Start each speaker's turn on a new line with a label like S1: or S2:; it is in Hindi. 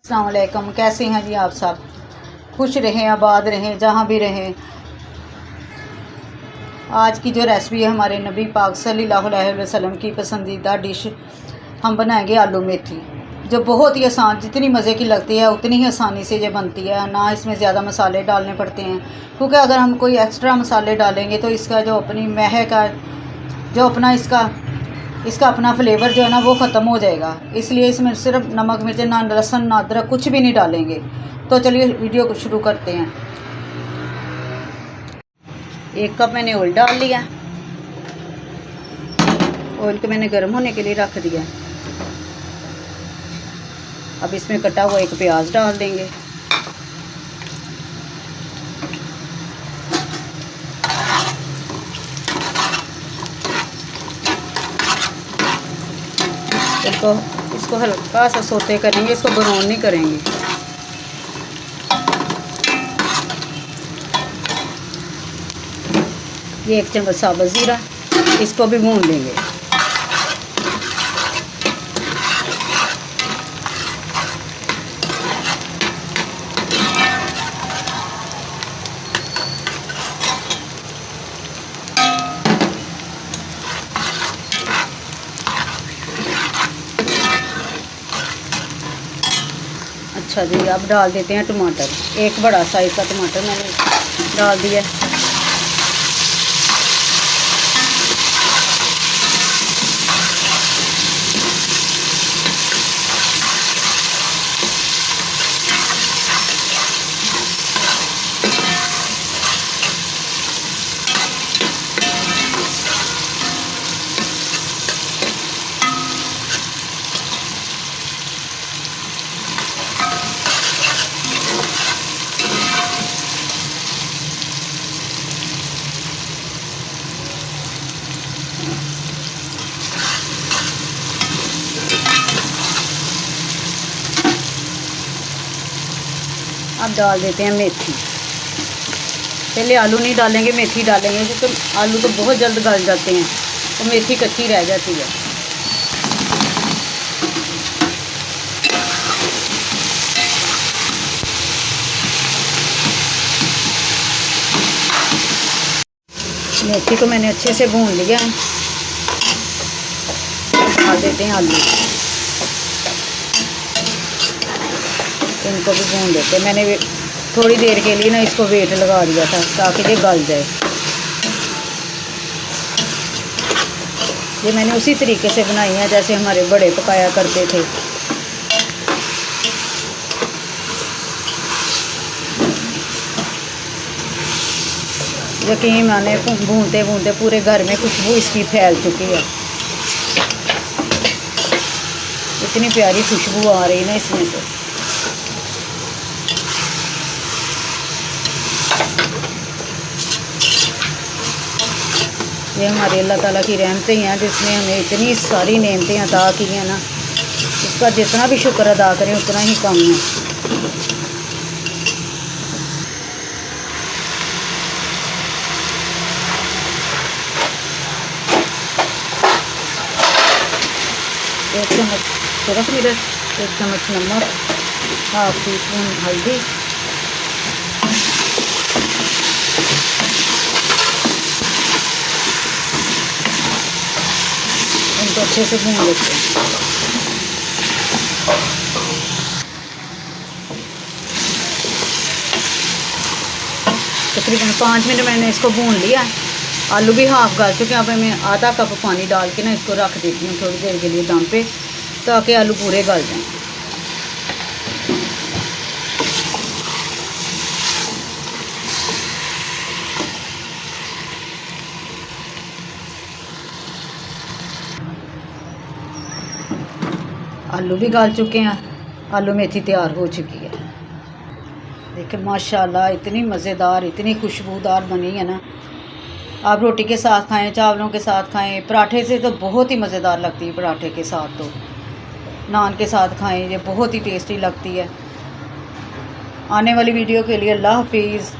S1: अस्सलाम वालेकुम, कैसे हैं जी आप सब। खुश रहें, आबाद रहें, जहाँ भी रहें। आज की जो रेसिपी है हमारे नबी पाक सल्लल्लाहु अलैहि वसल्लम की पसंदीदा डिश, हम बनाएंगे आलू मेथी, जो बहुत ही आसान, जितनी मज़े की लगती है उतनी ही आसानी से ये बनती है। ना इसमें ज़्यादा मसाले डालने पड़ते हैं, क्योंकि अगर हम कोई एक्स्ट्रा मसाले डालेंगे तो इसका जो अपनी महक है, जो अपना इसका अपना फ्लेवर जो है ना वो ख़त्म हो जाएगा। इसलिए इसमें सिर्फ नमक मिर्च, ना लहसुन ना अदरक, कुछ भी नहीं डालेंगे। तो चलिए वीडियो को शुरू करते हैं। 1 कप मैंने ऑयल डाल लिया। ऑयल को मैंने गर्म होने के लिए रख दिया। अब इसमें कटा हुआ 1 प्याज डाल देंगे। इसको हल्का सा सोते करेंगे, इसको ब्राउन नहीं करेंगे। ये 1 चम्मच साबुत ज़ीरा, इसको भी भून लेंगे। अच्छा जी, अब डाल देते हैं टमाटर। 1 बड़ा साइज़ का टमाटर मैंने डाल दिया। अब डाल देते हैं मेथी। पहले आलू नहीं डालेंगे, मेथी डालेंगे, क्योंकि आलू तो बहुत जल्द गल जाते हैं और मेथी कच्ची रह जाती है। मेथी को मैंने अच्छे से भून लिया है। डाल देते हैं आलू, इनको भी भून देते हैं। मैंने थोड़ी देर के लिए ना इसको वेट लगा दिया था ताकि ये गल जाए। ये मैंने उसी तरीके से बनाई है जैसे हमारे बड़े पकाया करते थे। यकीन माने भूनते भूनते पूरे घर में खुशबू इसकी फैल चुकी है। इतनी प्यारी खुशबू आ रही है ना इसमें से। ये हमारे अल्लाह ताला की रहमतें हैं, जिसने हमें इतनी सारी नेमतें अता की हैं ना, इसका जितना भी शुक्र अदा करें उतना ही कम है। एक चम्मच सरफ मिर्च, 1 चम्मच नमक, ½ टीस्पून हल्दी, इनको अच्छे से भून लेते हैं। तकरीबन 5 मिनट मैंने इसको भून लिया। आलू भी हाफ गल चुके हैं। अब मैं ½ कप पानी डाल के ना इसको रख देती हूँ थोड़ी देर के लिए दम पे, ताकि आलू पूरे गल जाएं। आलू भी गल चुके हैं, आलू मेथी तैयार हो चुकी है। देखिए माशाल्लाह, इतनी मज़ेदार, इतनी खुशबूदार बनी है ना। आप रोटी के साथ खाएं, चावलों के साथ खाएं, पराठे से तो बहुत ही मज़ेदार लगती है। पराठे के साथ तो, नान के साथ खाएं, ये बहुत ही टेस्टी लगती है। आने वाली वीडियो के लिए अल्लाह हाफिज़।